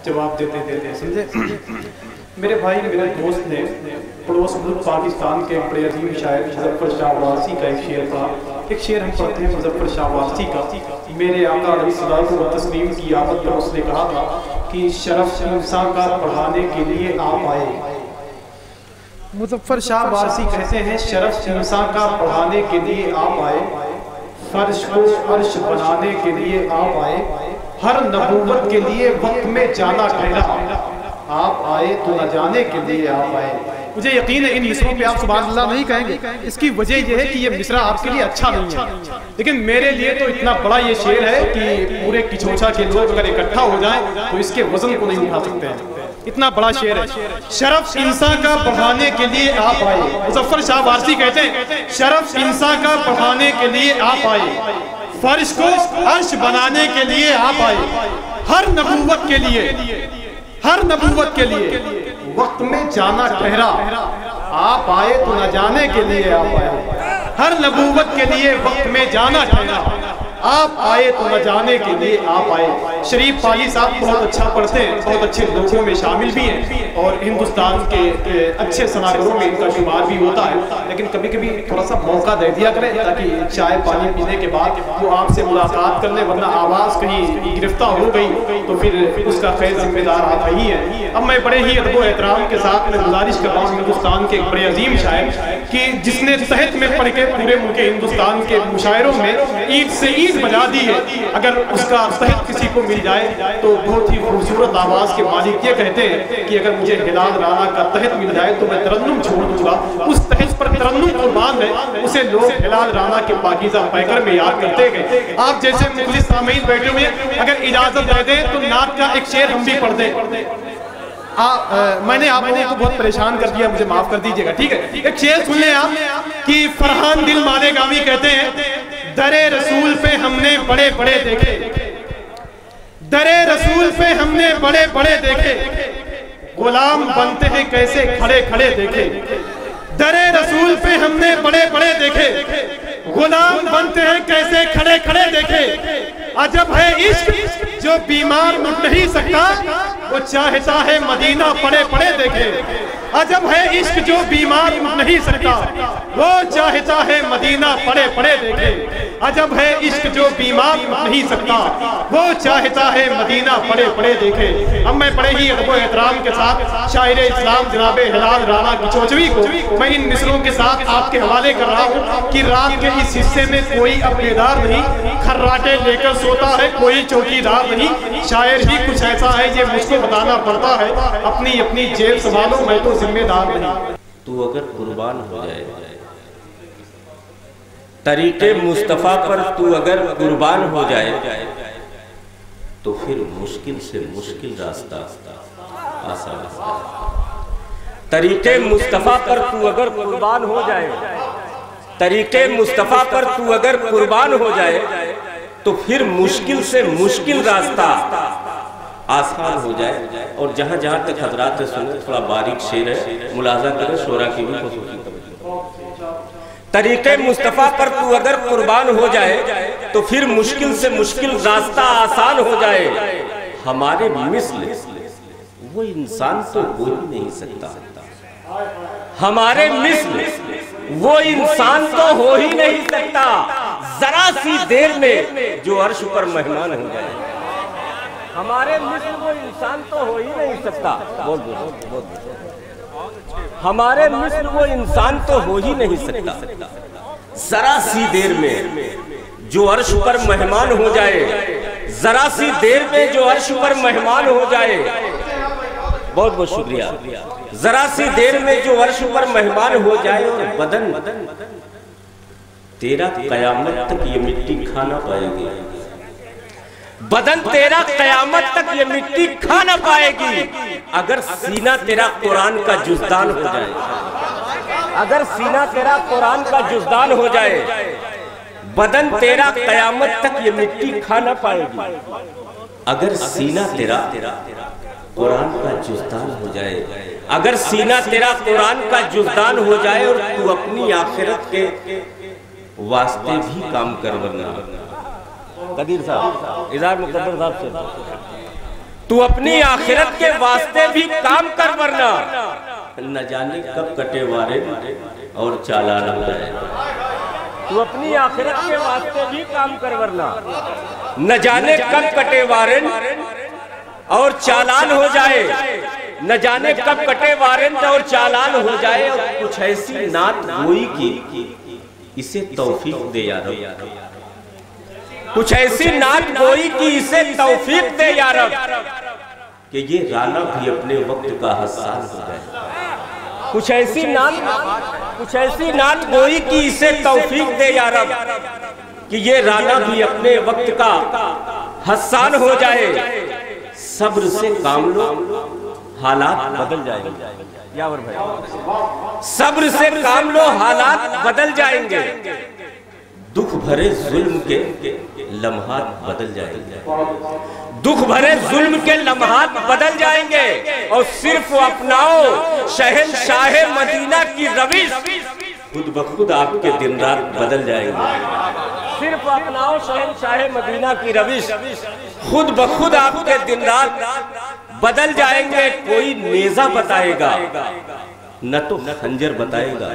जवाब देते देते समझे। मेरे भाई मेरे दोस्त ने पड़ोस मुल्क पाकिस्तान के बड़े अजीम शायर मुज़फ़्फ़र शाह वारसी का एक शेर था। एक शेर हम पढ़ते हैं मुज़फ़्फ़र शाह वारसी का। मेरे आका अलैहिस्सलातु व तस्लीम की आमद पर उसने कहा था कि शरफ इंसान का बढ़ाने के लिए आप आए। मुज़फ़्फ़र शाह वारसी कहते हैं शरफ इंसान का बढ़ाने के लिए आप आए, फर्श को अर्श बनाने के लिए आप आए, हर नबूवत के लिए वक्त में जाना ठहरा, आप आए तो न जाने के लिए आप आए। मुझे यकीन है इन मिसरों पे आप सुभान अल्लाह नहीं कहेंगे। इसकी वजह यह है कि ये मिसरा आपके लिए अच्छा नहीं है, लेकिन मेरे लिए तो इतना बड़ा ये शेर है कि पूरे किचोचा के लोग अगर इकट्ठा हो जाएं तो इसके वजन को नहीं उठा सकते हैं। इतना बड़ा शेर है। शरफ इंसान का बढ़ाने के लिए आप आए। मुज़फ़्फ़र शाह वारसी कहते हैं शरफ इंसान का बढ़ाने के लिए आप आए, फर्श को अर्श बनाने के लिए आप आए, हर नबूवत के लिए, हर नबूवत के लिए वक्त में जाना ठहरा, आप आए तो न जाने के लिए आप आए, हर नबूवत के लिए वक्त में जाना ठहरा, आप आए तो न जाने के लिए आप आए। शरीफ पाली साहब बहुत अच्छा पढ़ते हैं, बहुत अच्छे लोगों में शामिल भी हैं और हिंदुस्तान के अच्छे सनागरों में इनका शुमार भी होता है, लेकिन कभी कभी थोड़ा सा मौका दे दिया करें ताकि चाय पानी पीने के बाद वो आपसे मुलाकात कर ले, वरना आवाज़ कहीं गिरफ्तार हो गई तो फिर उसका खैर जिम्मेदार आप ही है। अब मैं बड़े ही अदब एहतराम के साथ मैं गुजारिश कर रहा हूँ हिंदुस्तान के एक बड़े अजीम शायर कि जिसने तहत में पढ़ के पूरे मुल्क हिंदुस्तान के मुशायरों में ईद से ईद बजा दी है, अगर उसका तहत किसी को मिल जाए तो बहुत ही खूबसूरत आवाज़ के मालिक ये कहते हैं कि अगर मुझे हिलाल राना का तहत मिल जाए तो मैं तरन्नुम छोड़ दूंगा। उस तहत पर तरन्नुम कुर्बान है, उसे लोग हिलाल राना के पाकीज़ा पैकर में याद करते गए। आप जैसे मुखलिस सामीन बैठे हुए अगर इजाज़त दे दें तो नात का एक शेर हम भी पढ़ दें। मैंने आप लोगों को बहुत परेशान कर दिया, मुझे माफ कर दीजिएगा, ठीक है। एक शेर सुन लें आप कि फरहान दिल माले गामी कहते हैं दरे रसूल पे हमने बड़े बड़े देखे, दरे रसूल पे हमने बड़े बड़े देखे, गुलाम बनते हैं कैसे खड़े खड़े देखे, दरे रसूल पे हमने बड़े बड़े देखे, गुलाम बनते हैं कैसे खड़े खड़े देखे। अजब है इश्क जो बीमार उठ नहीं सकता, वो चाहता है मदीना पड़े पड़े देखे। अजब है इश्क जो बीमार उठ नहीं सकता, वो चाहता है मदीना पड़े पड़े देखे। अजब है इश्क जो बीमार उठ नहीं सकता, वो चाहता है मदीना पड़े पड़े देखे। अब मैं बड़े ही अदब एहतराम के साथ शायर इस्लाम जनाब हिलाल राना की चौचवी को मैं इन मिसरों के साथ आपके हवाले कर रहा हूँ कि रात के इस हिस्से में कोई अब बेदार नहीं, खर्राटे लेकर सोता है कोई चौकीदार नहीं। शायर ही कुछ ऐसा है ये मुझको बताना पड़ता है, अपनी अपनी जेब संभालो मैं तो जिम्मेदार नहीं। तू अगर कुर्बान हो जाए तरीके मुस्तफ़ा पर, तू अगर कुर्बान हो जाए तो फिर मुश्किल से मुश्किल रास्ता आसान है। तरीके मुस्तफ़ा पर तू अगर कुर्बान हो जाए, तरीके मुस्तफ़ा पर तू अगर कुर्बान हो जाए तो फिर मुश्किल से मुश्किल रास्ता आसान हो जाए। और जहां जहां तक हजरात से सुने थोड़ा बारीक शेर है, मुलाजा करें शोरा की भी खुसूसी तवज्जो। तरीके मुस्तफ़ा पर तू अगर कुर्बान हो जाए तो फिर मुश्किल से मुश्किल रास्ता आसान हो जाए। हमारे मिस्ल वो इंसान तो हो ही नहीं सकता, हमारे मिस्ल वो इंसान तो हो ही नहीं सकता, जरा सी देर में जो अर्श पर मेहमान हो जाए। हमारे मिस्ल वो इंसान तो हो ही नहीं सकता, बोल बोल, हमारे मिस्ल वो इंसान तो हो ही नहीं सकता, जरा सी देर में जो अर्श पर मेहमान हो जाए, जरा सी देर में जो अर्श पर मेहमान हो जाए। बहुत बहुत शुक्रिया। जरा सी देर में जो अर्श पर मेहमान हो जाए और बदन तेरा कयामत तक ये मिट्टी खाना पाएगी, बदन तेरा कयामत तक ये मिट्टी खा ना पाएगी अगर सीना तेरा कुरान का जुज़दान हो जाए। अगर सीना तेरा कुरान का जुज़दान हो जाए, बदन तेरा कयामत तक ये मिट्टी खा ना पाएगी अगर सीना तेरा कुरान का जुज़दान हो जाए। अगर सीना तेरा कुरान का जुज़दान हो जाए और तू अपनी आखिरत के वास्ते भी काम कर, वरना कदीर साहब, इज़ार मुक़द्दर साहब से तू अपनी आखिरत के वास्ते भी काम कर, वरना न जाने कब कटे वारे और चालान हो जाए। तू अपनी आखिरत के वास्ते भी काम कर, वरना न जाने कब कटे वारंट और चालान हो जाए। न जाने कब कटे वारंट और चालान हो जाए। और कुछ ऐसी नात गोई की इसे तौफीक दे यार, कुछ ऐसी नात गोई की इसे तौफीक दे यार, कि ये राना भी अपने वक्त का हसास हो जाए। कुछ ऐसी नात गोई की इसे तौफीक दे यार, कि ये राना भी अपने वक्त का हसान हो जाए। सब्र से काम लो, हालात बदल जाएंगे। यावर भाई, सब्र से काम लो, हालात बदल जाएंगे। दुख भरे जुल्म के लम्हात बदल जाएंगे। दुख भरे जुल्म के लम्हात बदल जाएंगे। और सिर्फ अपनाओ शहंशाहे मदीना की रविश, खुद ब खुद आपके दिन रात बदल जाएंगे। सिर्फ अपनाओ शहंशाहे मदीना की रविश, खुद ब खुद आपके दिन रात बदल जाएंगे। कोई नेजा बताएगा न तो खंजर बताएगा।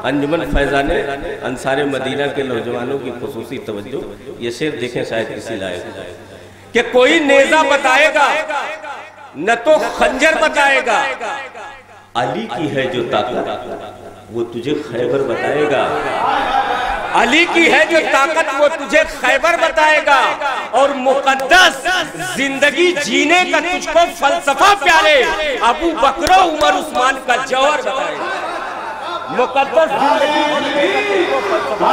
अंजुमन फैजाने अंसारे मदीना के नौजवानों की खुसूसी तवज्जो, ये शेर देखें शायद किसी लायक, कि कोई नेजा बताएगा न तो खंजर बताएगा। अली की है जो ताकत वो तुझे खैबर बताएगा। अली की है जो ताकत वो तुझे खैबर बताएगा। और मुकद्दस जिंदगी जीने का तुझको फलसफा प्यारे अबू बकर उमर उस्मान का जौहर बताएगा। मुकद्दस जिंदगी जीने का तुझको फलसफा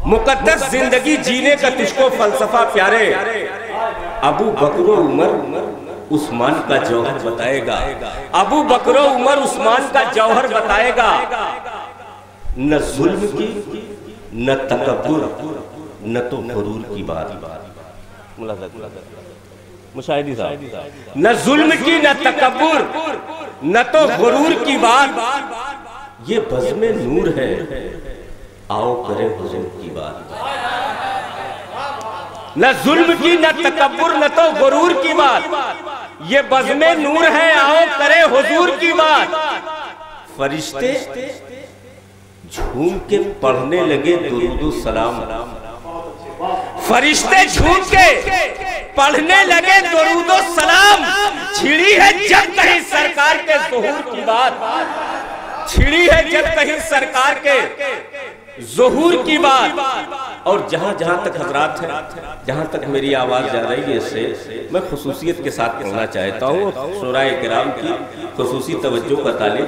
मुकद्दस जिंदगी जीने का तुझको फलसफा प्यारे अबू बकर उमर उस्मान का जौहर बताएगा। अबू बकर उमर उस्मान का जौहर बताएगा। न जुल्म की न तकब्बुर न तो गुरूर की बात। मुशाहिदी साहब, न जुल्म की न तकब्बुर न तो गुरूर की बात। ये बज़्म नूर है, आओ करें हुजूर की बात। न जुल्म की न तकब्बुर न तो गुरूर की बात। ये बज़्म नूर है, आओ करें हुजूर की बात। फरिश्ते झूम के पढ़ने लगे दुरूद सलाम। फरिश्ते झूम के पढ़ने लगे दुरूद सलाम। छिड़ी है जब कहीं सरकार के ज़ुहूर की बात। छिड़ी है जब कहीं सरकार के ज़ुहूर की बात। और जहां जहां तक हजरात है, जहां तक मेरी आवाज जा रही है, इससे मैं खुसूसियत के साथ कहना चाहता हूँ। शोराए किराम की खुसूसी तवज्जो का तालिब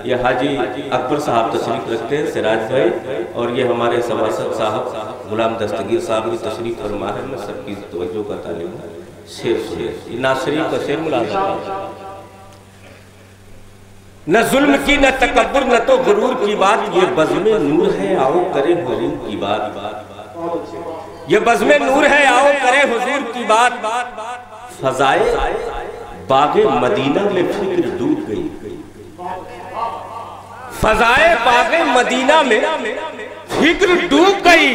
ये हाजी अकबर साहब तशरीफ रखते हैं, सिराज भाई, और ये हमारे सभासद साहब गुलाम दस्तगीर साहब की तशरीफ फरमा है। मैं सबकी तवज्जो का तालिब हूँ। शेर सुनिए, नाज़ शरीफ का शेर मुलाज़ा। न जुल्म की न तकब्बुर न तो गुरूर की बात। ये बज़्म नूर है, आओ करें हुजूर की बात। ये बज़्म नूर है, आओ करें हुजूर की बात। फ़ज़ाए बागे मदीना में फिक्र डूब गई। फ़ज़ाए बागे मदीना में फिक्र डूब गई।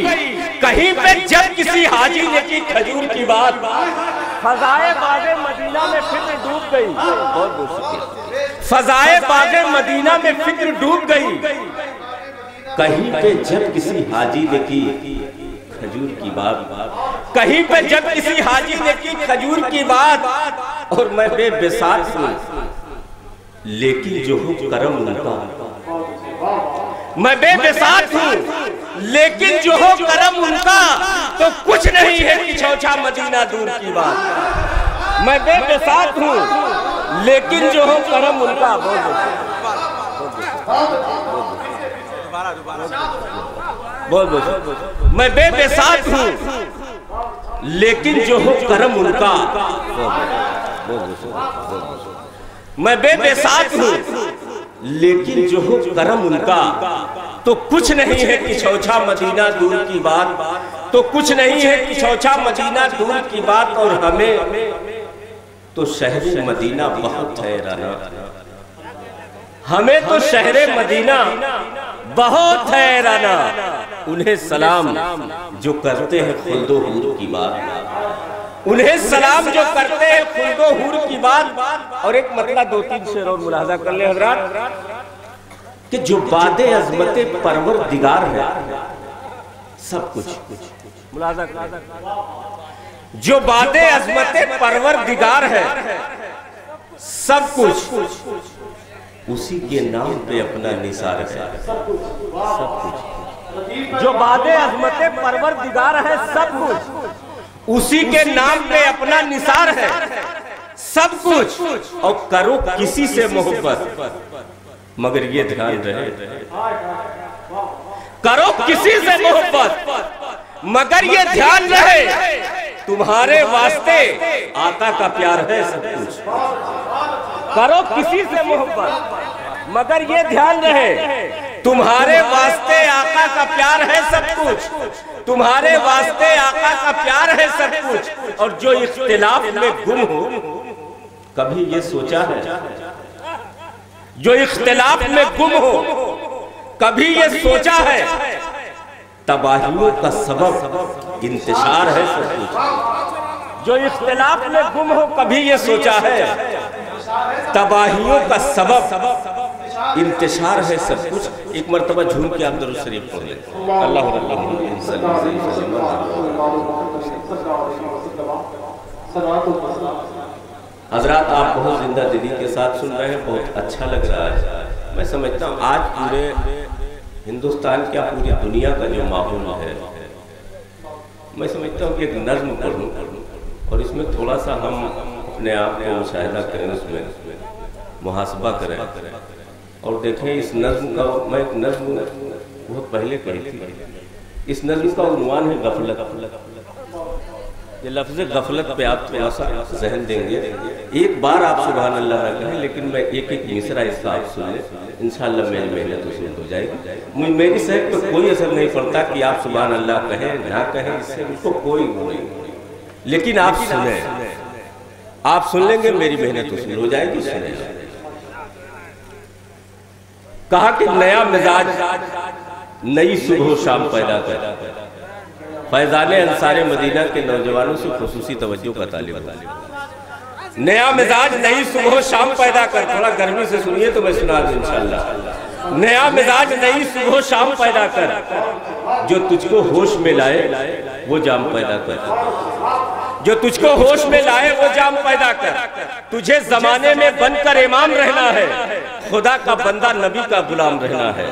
कहीं पे जब किसी हाजी ने की खजूर की बात। फ़ज़ाए बागे मदीना में फिक्र डूब गई। बहुत बहुत शुक्रिया। फ़ज़ाए बागे मदीना में फिक्र डूब गई। कहीं पे जब किसी हाजी ने की खजूर की बात। कहीं पे जब किसी हाजी ने की खजूर की बात। और मैं बेबिसात हूँ लेकिन जो हो करम उनका। मैं बेबिसात हूँ लेकिन जो हो करम उनका। तो कुछ नहीं है कि छौछा मदीना दूर की बात। मैं बेबिसात हूँ लेकिन जो हो करम उनका। बहुत मैं बेबिसात हूँ लेकिन जो हो करम उनका। मैं बेबिसात हूँ लेकिन जो हो करम उनका। तो कुछ नहीं है कि छौछा मदीना दूर की बात। तो कुछ नहीं है कि छौछा मदीना दूर की बात। और हमें तो शहर मदीना बहुत है राना। हमें तो शहरे मदीना बहुत हैराना, उन्हें सलाम जो करते हैं खुल्दो हूर की बात, उन्हें सलाम जो करते हैं खुल्दो हूर की बात। और एक मतलब 2-3 शेर और मुलाहजा कर ले हजरात कि जो बादे अजमते परवरदिगार है सब कुछ, मुलाहजा कर, जो बादे अजमते परवरदिगार है सब कुछ उसी के नाम पे अपना निसार है, सब कुछ। जो बादे अजमते परवरदिगार है सब कुछ उसी के नाम पे अपना निसार है, सब कुछ। और करो किसी से मोहब्बत मगर ये ध्यान रहे, करो किसी से मोहब्बत मगर ये ध्यान रहे तुम्हारे वास्ते आका का प्यार है सब कुछ। करो किसी से मोहब्बत मगर ये ध्यान रहे तुम्हारे वास्ते आका का प्यार है सब कुछ, तुम्हारे वास्ते आका का प्यार है सब कुछ। और जो इख्तिलाफ में गुम हो कभी ये सोचा है, जो इख्तिलाफ में गुम हो कभी ये सोचा है तबाहियों का सबब इंतशार है सब कुछ। जो इख्तिलाफ में गुम हो कभी ये सोचा है तबाहियों का सबब इंतशार है सब कुछ। एक मरतबा झूम के आप दरूद शरीफ पढ़ लें। अल्लाह हजरात, आप बहुत जिंदा दिली के साथ सुन रहे हैं, बहुत अच्छा लग रहा है। मैं समझता हूँ आज पूरे हिंदुस्तान क्या पूरी दुनिया का जो माहौल है, मैं समझता हूँ कि एक नज़्म पढ़ूँ और इसमें थोड़ा सा हम अपने आप को मुशाहिदा करें, उसमें मुहासबा करें और देखें इस नज़्म का। मैं एक नज़्म बहुत पहले पढ़ी थी, इस नज़्म का उन्वान है गफलत। ये लफ्ज़ गफलत पे आप थोड़ा सा जहन देंगे, एक बार आप सुभान अल्लाह ना कहें, लेकिन मैं एक एक मिसरा इसका आप सुन लें, इंशाअल्लाह मेरी मेहनत उसमें हो जाएगी। मेरी सेहत पे कोई असर नहीं पड़ता कि आप सुभान अल्लाह कहें ना कहें, इससे मुझको कोई नहीं, लेकिन आप सुने, आप सुन लेंगे मेरी मेहनत उसमें हो जाएगी। सुने कहा कि नया मिजाज नई सुबह शाम पैदा कर, फैजाने अंसारे मदीना के नौजवानों से खुसूसी तवज्जो का तालिब। नया मिजाज नई सुबह शाम पैदा कर, थोड़ा गर्मी से सुनिए तो मैं सुना दूं इंशाअल्लाह। नया मिजाज नई सुबह शाम पैदा कर, जो तुझको होश में लाए वो जाम पैदा कर, जो तुझको होश में लाए वो जाम पैदा कर। तुझे जमाने में बनकर इमाम रहना है, खुदा का बंदा नबी का गुलाम रहना है,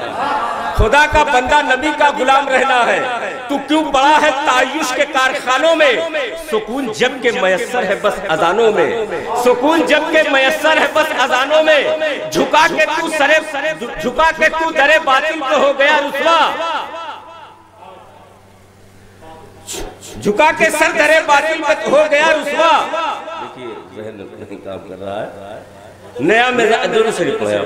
खुदा का बंदा नबी का गुलाम रहना है। तू क्यों पड़ा है तायुश के कारखानों में, सुकून जब के मयस्सर है बस अजानों में, सुकून जब के मयस्सर है बस अजानों में। झुका के तू सरे, झुका के तू दरे बातिल पे हो गया रुसवा, झुका के सर दरे बातिल पे हो गया रुसवा। देखिए जहन नहीं काम कर रहा है। नया मिजाज दुरूद शरीफ पढ़े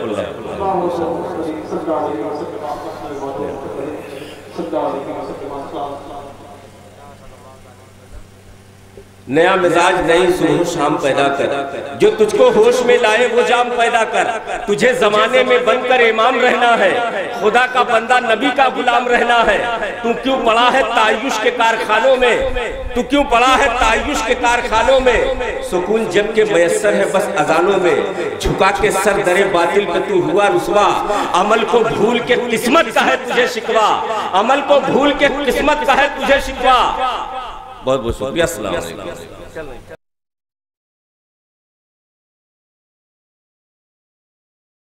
नया मिजाज नई सुबह शाम पैदा कर, जो तुझको होश में लाए वो जाम पैदा कर। तुझे जमाने में बनकर इमाम रहना है, खुदा का बंदा नबी का गुलाम रहना है। तू क्यों पड़ा है तायुश के कारखानों में, तू क्यों पड़ा है तायुश के कारखानों में। सुकून जब के मयस्सर है बस अजानों में, झुका के सर दरे बातिल पे तू हुआ रुसवा। अमल को भूल के किस्मत का है तुझे शिकवा, अमल को भूल के किस्मत का है तुझे शिकवा। बहुत बहुत शुक्रिया। अस्सलाम वालेकुम।